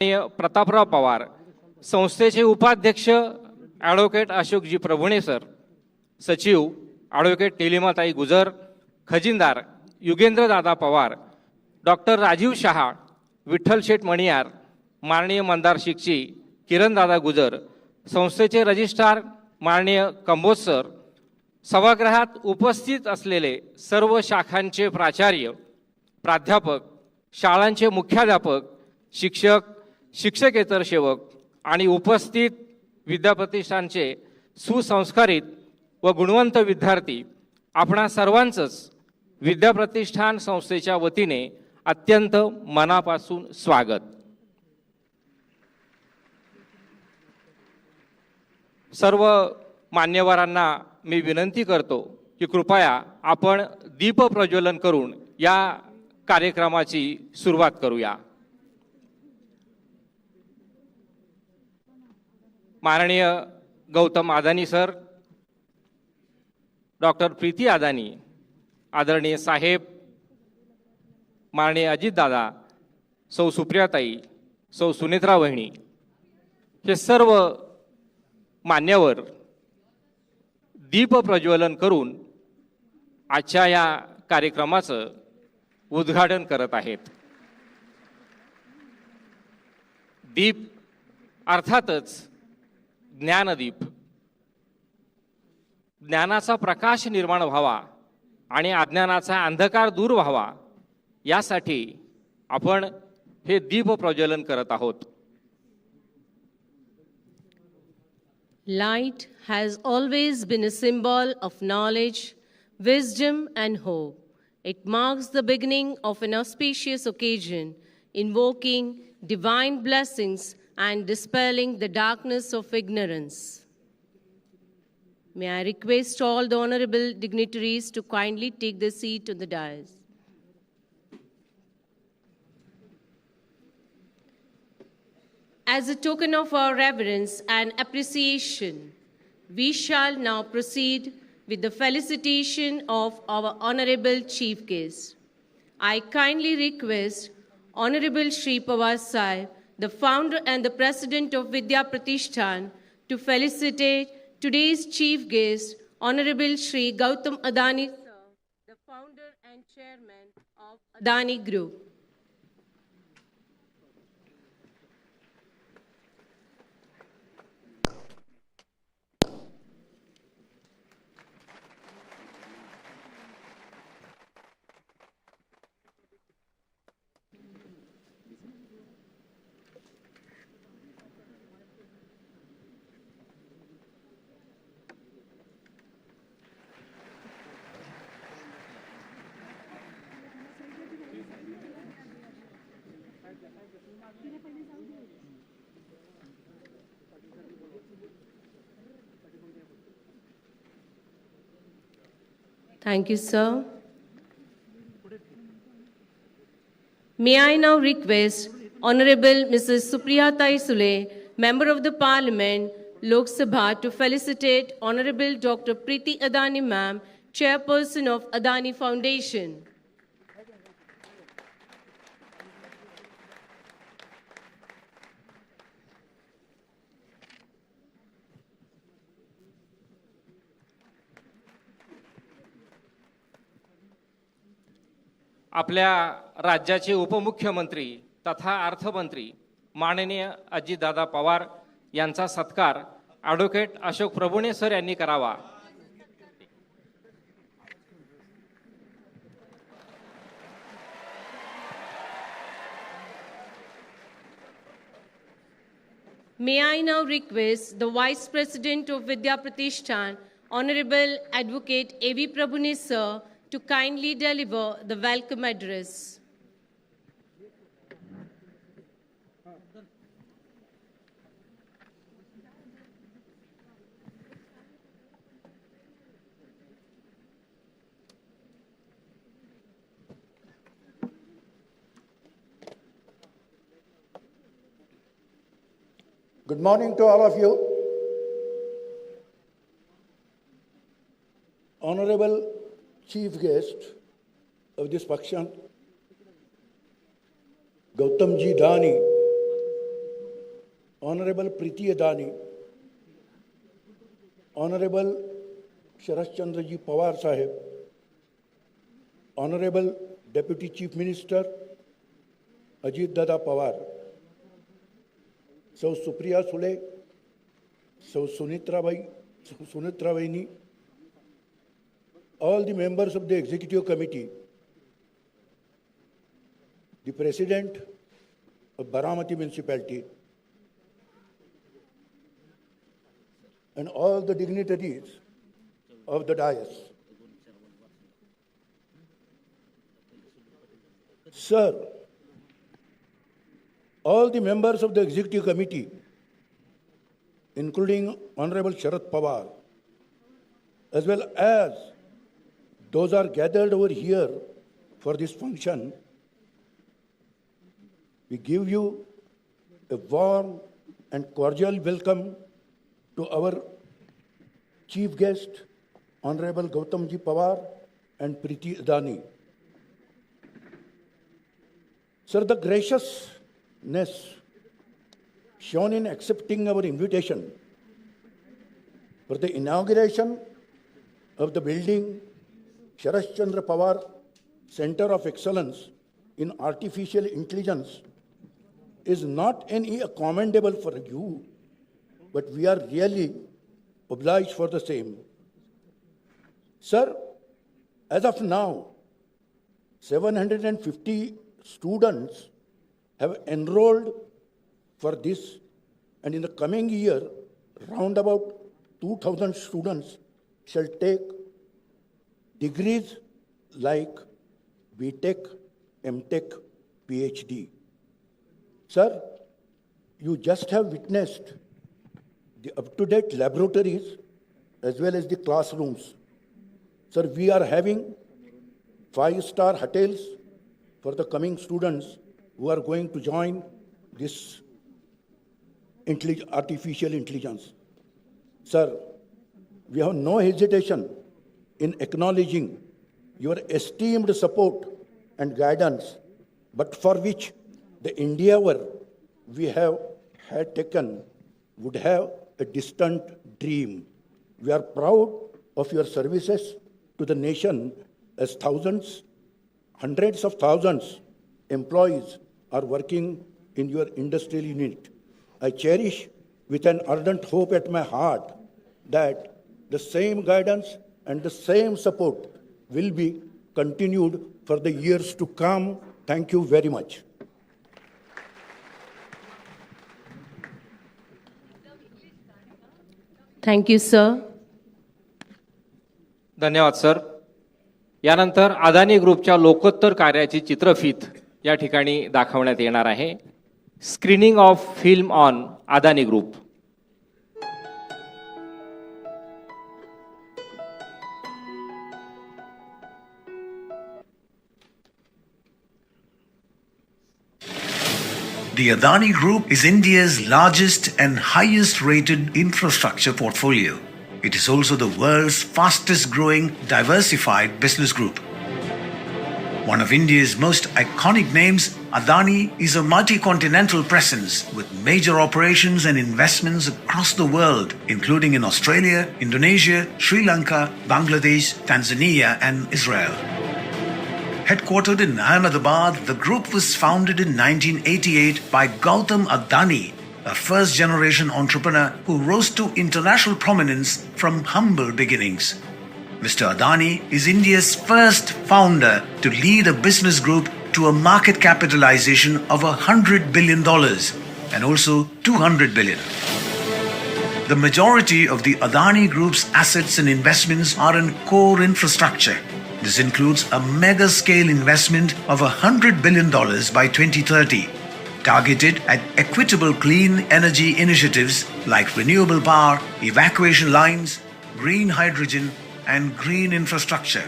प्रतापराव पवार, संस्थेचे उपाध्यक्ष advocate Ashokji Prabhune sir, सचिव ॲडव्होकेट नीलिमाताई गुजर, खजिनदार युगेंद्रदादा पवार, डॉक्टर राजीव शहा, विठ्ठल शेठ मणियार, माननीय मंदार शिक्षी किरणदादा गुजर, संस्थेचे रजिस्ट्रार माननीय कंबोज सर, सभागृहात उपस्थित असलेले सर्व शाखांचे प्राचार्य, प्राध्यापक, शाळांचे मुख्याध्यापक, शिक्षक, शिक्षकेतर सेवक आणि उपस्थित विद्याप्रतिष्ठानचे सुसंस्कारित व गुणवंत विद्यार्थी, आपणा सर्वांचंच विद्याप्रतिष्ठान संस्थेच्या वतीने अत्यंत मनापासून स्वागत. सर्व मान्यवरांना मी विनंती करतो की कृपया आपण दीप प्रज्वलन करून या कार्यक्रमाची सुरुवात करूया. माननीय गौतम अदानी सर, डॉक्टर प्रीती अदानी, आदरणीय साहेब, माननीय अजितदादा, सौ सुप्रियाताई, सौ सुनेत्रा वहिनी, हे सर्व मान्यवर दीप प्रज्वलन करून आजच्या या कार्यक्रमाचं उद्घाटन करत आहेत. दीप अर्थातच ज्ञानदीप, ज्ञानाचा प्रकाश निर्माण व्हावा आणि अज्ञानाचा अंधकार दूर व्हावा यासाठी आपण हे दीप प्रज्वलन करत आहोत. Light has always been a symbol of knowledge, wisdom, and hope. It marks the beginning of an auspicious occasion, invoking divine blessings and dispelling the darkness of ignorance. May I request all the honorable dignitaries to kindly take their seat on the dais. As a token of our reverence and appreciation, we shall now proceed with the felicitation of our honorable chief guest. I kindly request Honorable Shri Pawar Sahib, the founder and the president of Vidya Pratishthan, to felicitate today's chief guest, Honorable Shri Gautam Adani sir, the founder and chairman of Adani Group. Thank you, sir. May I now request Honorable Mrs. Supriyatai Sule, Member of the Parliament, Lok Sabha, to felicitate Honorable Dr. Preeti Adani Ma'am, Chairperson of Adani Foundation. आपल्या राज्याचे उपमुख्यमंत्री तथा अर्थमंत्री माननीय अजितदादा पवार यांचा सत्कार advocate Ashok Prabhune sir यांनी करावा. May I now request the Vice President of Vidya Pratishthan, Honorable Advocate A.V. Prabhune sir, to kindly deliver the welcome address. Good morning to all of you. Honorable Chief Guest of this function, Gautamji Dani, Honorable Preeti Adani, Honorable Sharath Pawar Sahib, Honorable Deputy Chief Minister Ajit Dada Pawar, Sau Supriya Sule, Sau Sunitra Vaini, all the members of the Executive Committee, the President of Baramati Municipality, and all the dignitaries of the dais. Sir, all the members of the Executive Committee, including Honorable Sharath Pawar, as well as those are gathered over here for this function, we give you a warm and cordial welcome to our chief guest, Honorable Gautamji Pawar and Preeti Adani. Sir, the graciousness shown in accepting our invitation for the inauguration of the building Sharath Chandra Pawar Center of Excellence in Artificial Intelligence is not only commendable for you, but we are really obliged for the same. Sir, as of now, 750 students have enrolled for this, and in the coming year, round about 2,000 students shall take degrees like BTech, MTech, PhD. Sir, you just have witnessed the up-to-date laboratories as well as the classrooms. Sir, we are having 5-star hotels for the coming students who are going to join this artificial intelligence. Sir, we have no hesitation in acknowledging your esteemed support and guidance, but for which the endeavor we had taken would have a distant dream. We are proud of your services to the nation as thousands, hundreds of thousands employees are working in your industrial unit. I cherish with an ardent hope at my heart that the same guidance and the same support will be continued for the years to come. Thank you very much. Thank you, sir. धन्यवाद sir. यानंतर अदानी ग्रुपच्या लोकोत्तर कार्याची चित्रफीत या ठिकाणी दाखवण्यात येणार आहे. Screening of film on Adani group. The Adani Group is India's largest and highest rated infrastructure portfolio. It is also the world's fastest growing diversified business group. One of India's most iconic names, Adani is a multi-continental presence with major operations and investments across the world, including in Australia, Indonesia, Sri Lanka, Bangladesh, Tanzania and Israel. Headquartered in Ahmedabad, the group was founded in 1988 by Gautam Adani, a first-generation entrepreneur who rose to international prominence from humble beginnings. Mr. Adani is India's first founder to lead a business group to a market capitalization of $100 billion and also $200 billion. The majority of the Adani Group's assets and investments are in core infrastructure. This includes a mega-scale investment of $100 billion by 2030, targeted at equitable clean energy initiatives like renewable power, evacuation lines, green hydrogen, and green infrastructure.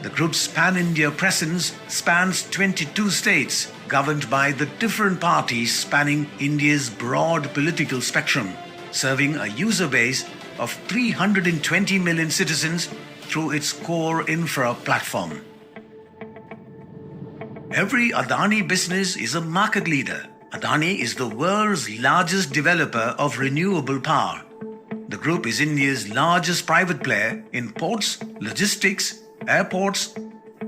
The group's pan-India presence spans 22 states, governed by the different parties spanning India's broad political spectrum, serving a user base of 320 million citizens through its core infra platform. Every Adani business is a market leader, Adani is the world's largest developer of renewable power. The group is India's largest private player in ports, logistics, airports,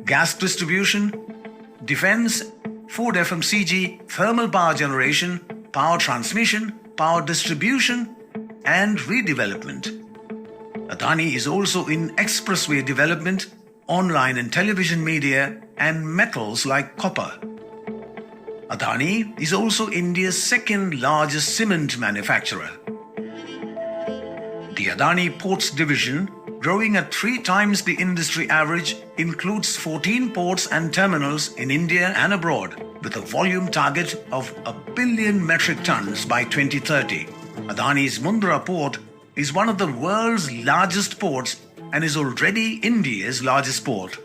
gas distribution, defense, food FMCG, thermal power generation, power transmission, power distribution, and redevelopment. Adani is also in expressway development, online and television media, and metals like copper. Adani is also India's second largest cement manufacturer. The Adani Ports division, growing at 3 times the industry average, includes 14 ports and terminals in India and abroad, with a volume target of 1 billion metric tons by 2030. Adani's Mundra port is one of the world's largest ports and is already India's largest port.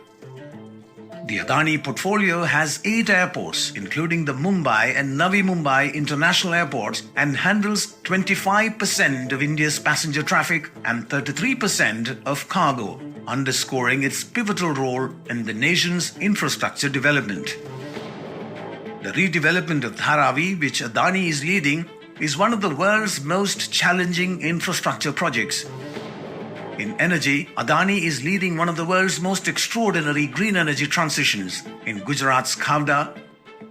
The Adani portfolio has 8 airports, including the Mumbai and Navi Mumbai international airports, and handles 25% of India's passenger traffic and 33% of cargo, underscoring its pivotal role in the nation's infrastructure development. The redevelopment of Dharavi, which Adani is leading, is one of the world's most challenging infrastructure projects. In energy, Adani is leading one of the world's most extraordinary green energy transitions. In Gujarat's Khavda,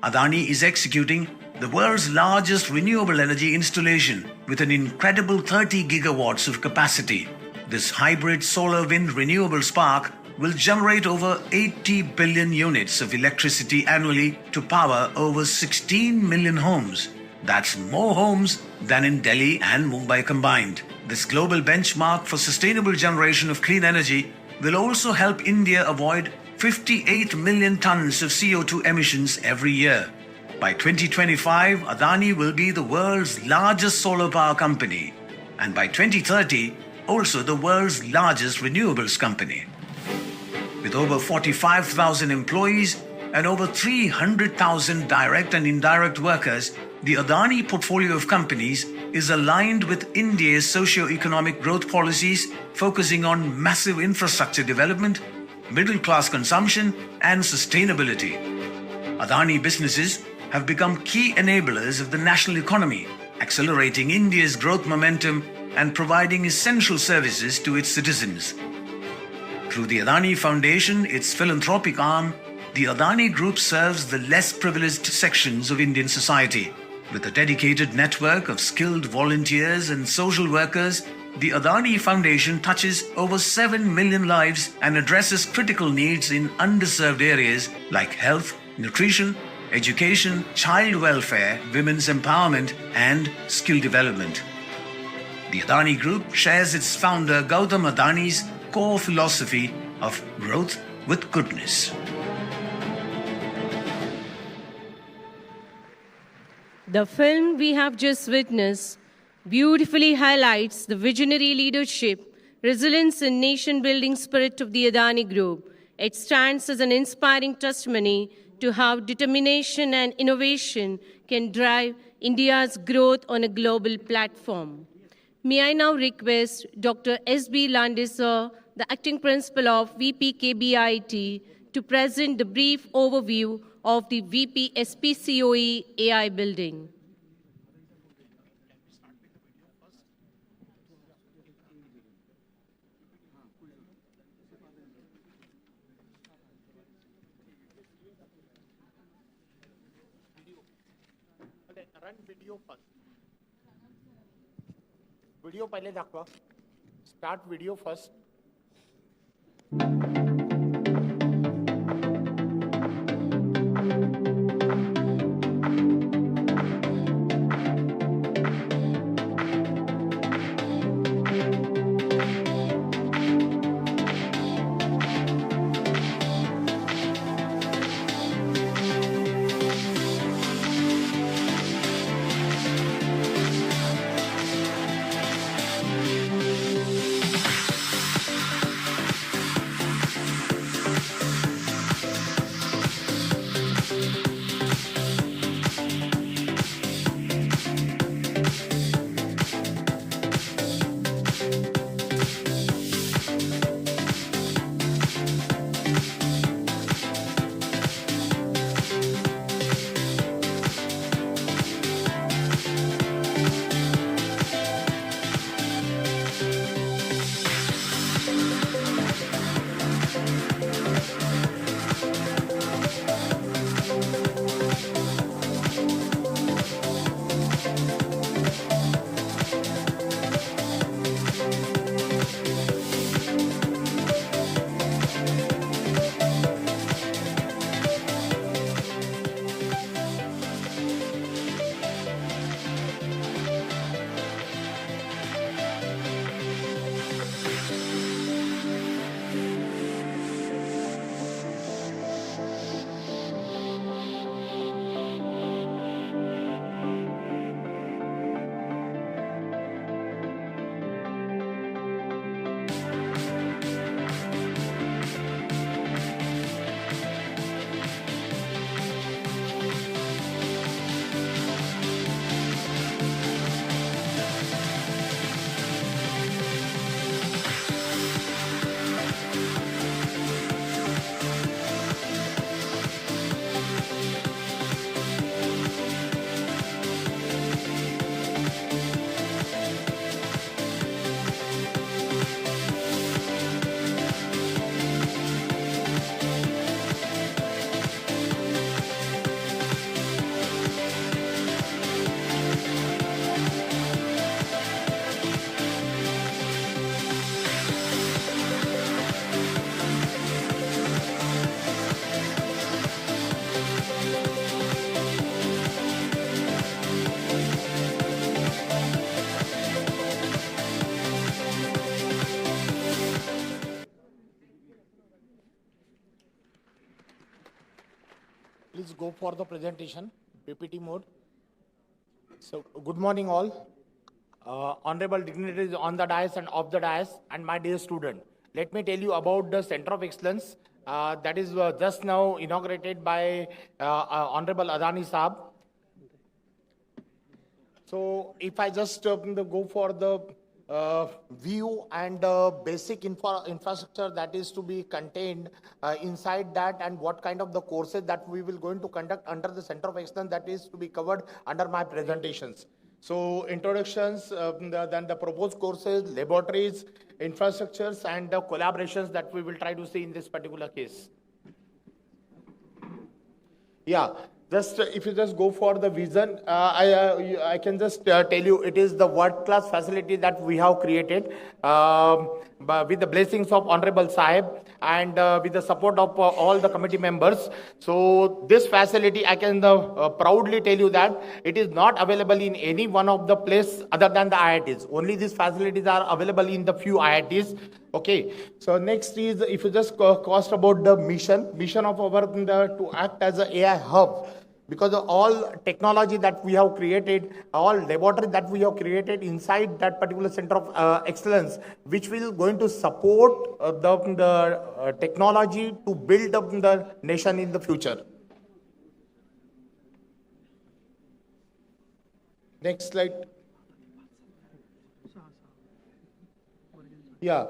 Adani is executing the world's largest renewable energy installation with an incredible 30 gigawatts of capacity. This hybrid solar-wind renewable spark will generate over 80 billion units of electricity annually to power over 16 million homes. That's more homes than in Delhi and Mumbai combined. This global benchmark for sustainable generation of clean energy will also help India avoid 58 million tons of CO2 emissions every year. By 2025, Adani will be the world's largest solar power company, and by 2030, also the world's largest renewables company. With over 45,000 employees and over 300,000 direct and indirect workers, the Adani portfolio of companies is aligned with India's socio-economic growth policies, focusing on massive infrastructure development, middle-class consumption, and sustainability. Adani businesses have become key enablers of the national economy, accelerating India's growth momentum and providing essential services to its citizens. Through the Adani Foundation, its philanthropic arm, the Adani Group serves the less privileged sections of Indian society. With a dedicated network of skilled volunteers and social workers, the Adani Foundation touches over 7 million lives and addresses critical needs in underserved areas like health, nutrition, education, child welfare, women's empowerment, and skill development. The Adani Group shares its founder Gautam Adani's core philosophy of growth with goodness. The film we have just witnessed beautifully highlights the visionary leadership, resilience, and nation-building spirit of the Adani Group. It stands as an inspiring testimony to how determination and innovation can drive India's growth on a global platform. May I now request Dr. S.B. Landesar, the Acting Principal of VP-KBIT, to present the brief overview of the VP SPCOE AI building. Run video first. Video पहले दाखवा. Start video first. Please go for the presentation, PPT mode. So, good morning all. Honorable dignitaries on the dais and off the dais, and my dear student. Let me tell you about the Center of Excellence that is just now inaugurated by Honorable Adani Saab. So, if I just go for the view and basic infrastructure that is to be contained inside that, and what kind of the courses that we will going to conduct under the Center of Excellence that is to be covered under my presentations. So introductions, then the proposed courses, laboratories, infrastructures, and the collaborations that we will try to see in this particular case. Yeah. Just if you just go for the vision, I can just tell you it is the world-class facility that we have created with the blessings of Honorable Sahib and with the support of all the committee members. So this facility, I can proudly tell you that it is not available in any one of the place other than the IITs. Only these facilities are available in the few IITs. Okay. So next is, if you just cost about the mission of our to act as an AI hub. Because of all technology that we have created, all laboratory that we have created inside that particular Center of Excellence, which will going to support the technology to build up the nation in the future. Next slide. Yeah.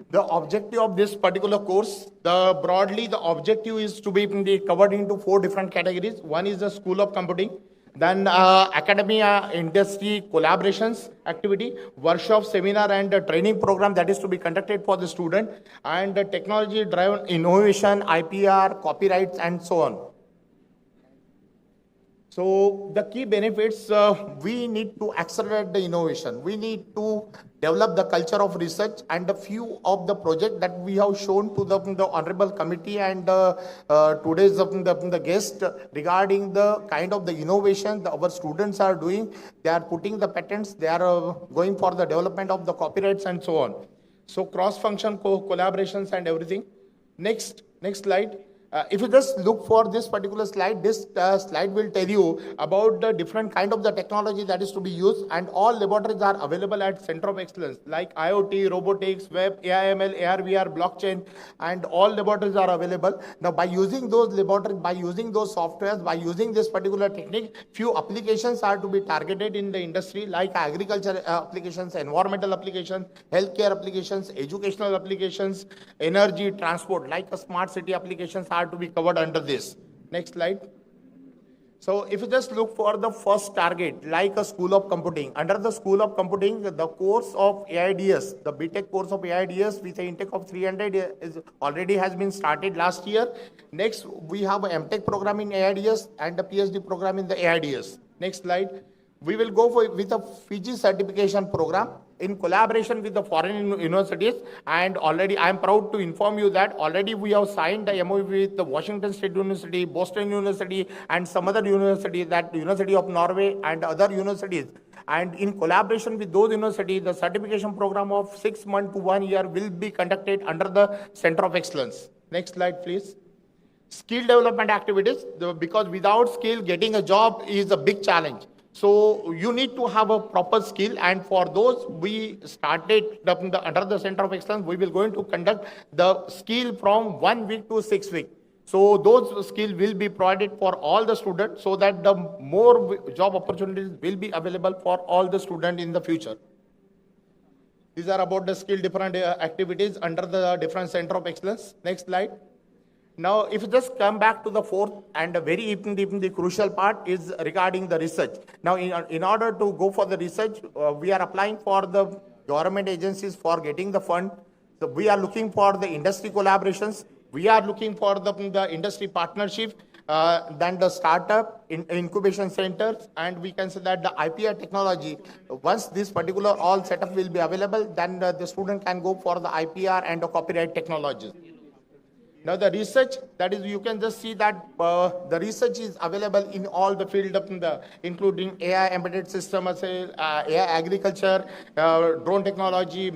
The objective of this particular course, broadly the objective is to be covered into 4 different categories. One is the School of Computing, then academia, industry, collaborations activity, workshop, seminar, and training program that is to be conducted for the student, and technology-driven innovation, IPR, copyrights, and so on. So the key benefits, we need to accelerate the innovation. We need to develop the culture of research, and a few of the projects that we have shown to the Honorable Committee and today's the guest regarding the kind of the innovation that our students are doing. They are putting the patents, they are going for the development of the copyrights and so on. So cross-function collaborations and everything. Next slide. If you just look for this particular slide, this slide will tell you about the different kind of the technology that is to be used, and all laboratories are available at Center of Excellence, like IoT, robotics, web, AI/ML, AR, VR, blockchain, and all laboratories are available. Now, by using those laboratories, by using those softwares, by using this particular technique, few applications are to be targeted in the industry, like agriculture applications, environmental applications, healthcare applications, educational applications, energy, transport, like a smart city applications are to be covered under this. Next slide. So if you just look for the first target, like a School of Computing, under the School of Computing, the course of AIDS, the BTech course of AIDS with an intake of 300 is already has been started last year. Next, we have an MTech program in AIDS and a PhD program in the AIDS. Next slide. We will go with a Fiji certification program in collaboration with the foreign universities, and already I am proud to inform you that already we have signed the MOU with the Washington State University, Boston University, and some other universities, that University of Norway and other universities. And in collaboration with those universities, the certification program of 6 months to 1 year will be conducted under the Center of Excellence. Next slide, please. Skill development activities, because without skill, getting a job is a big challenge. So you need to have a proper skill, and for those we started under the Center of Excellence, we will going to conduct the skill from 1 week to 6 weeks. So those skills will be provided for all the students, so that the more job opportunities will be available for all the students in the future. These are about the skill different activities under the different Center of Excellence. Next slide. Now, if you just come back to the fourth and a very the crucial part is regarding the research. Now, in order to go for the research, we are applying for the government agencies for getting the fund. So we are looking for the industry collaborations. We are looking for the industry partnership, then the startup incubation centers, and we can say that the IPR technology. Once this particular all setup will be available, then the student can go for the IPR and the copyright technologies. Now the research, that is, you can just see that the research is available in all the field of including AI embedded system, AI agriculture, drone technology,